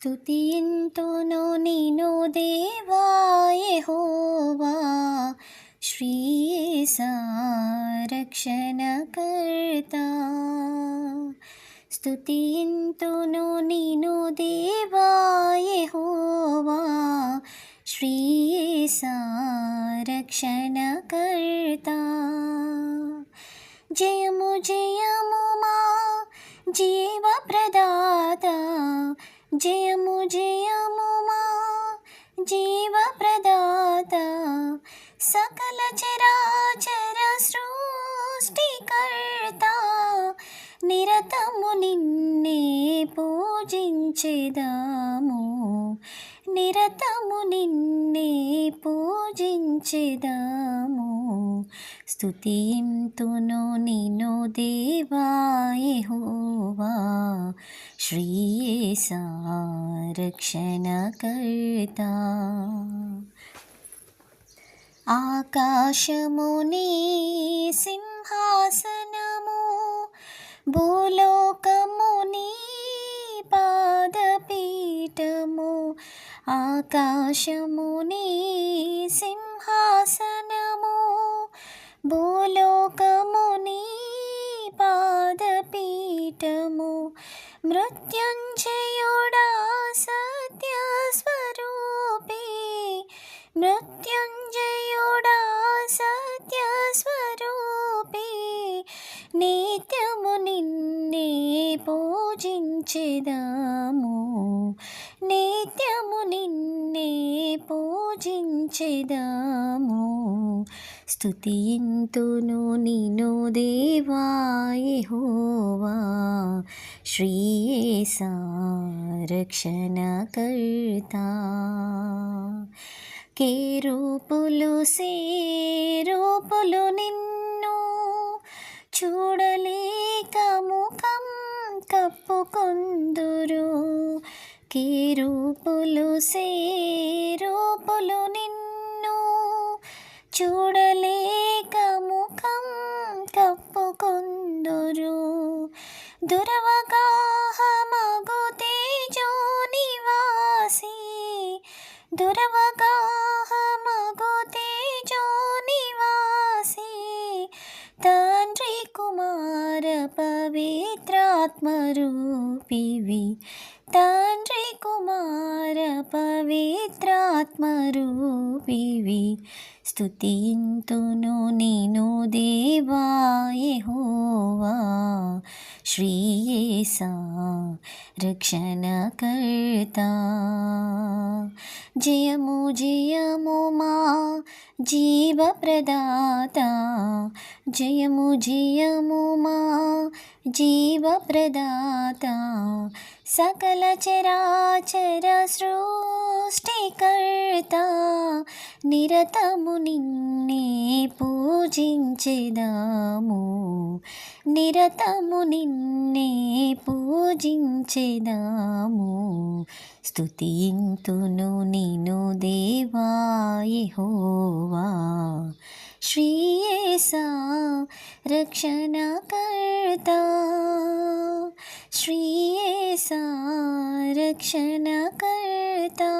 స్తుతింతును నిను దేవా యెహోవా, శ్రీయేసా రక్షణకర్తా. స్తుతింతును నిను దేవా యెహోవా, శ్రీయేసా రక్షణకర్తా. జయము జయము మా జీవ ప్రదాత, జయము జయము మా జీవ ప్రదాత, సకల చరాచర సృష్టికర్త. నిరతము నిన్నే పూజించెదాము, నిరతము నిన్నే పూజించెదాము. స్తుతింతును నిను దేవా యెహోవా, శ్రీయేసా రక్షణకర్తా. ఆకాశము నీ సింహాసనము, భూలోకము నీ పాదపీఠము. ఆకాశము నీ సింహాసనము, భూలోకము నీ పాదపీఠము. మృత్యుంజయుడా సత్య స్వరూపి, మృత్యుంజయుడా సత్య స్వరూపి, నిత్యము నిన్నే పూజించెదాము, నిత్యము నిన్నే పూజించెదాము. స్తుతింతును నిను దేవా యెహోవా, శ్రీయేసా రక్షణకర్తా. కేరూపులు సేరూపులు నిన్ను చూడలేక ముఖం కప్పుకొందురు. కేరూపులు సేరూపులు నిన్ను చూడలేక ముఖం కప్పుకొందురు. దురవగాహమగు తేజో నివాసి, దురవగాహమగు తేజో నివాసి, తండ్రి కుమార పవిత్రాత్మరూపివి, తండ్రి కుమార పవిత్రాత్మరూపివి. స్తుతింతును నిను దేవా యెహోవా, శ్రీయేసా రక్షణకర్తా. జయము జయము మా జీవ ప్రదాత, జయము జయము మా జీవ ప్రదాత, సకల చరాచర సృష్టికర్త. నిరతము నిన్నే పూజించెదాము, నిరతము నిన్నే పూజించెదాము. స్తుతింతును నిను దేవా యెహోవా, శ్రీయేసా రక్షణకర్తా, శ్రీయేసా రక్షణకర్తా.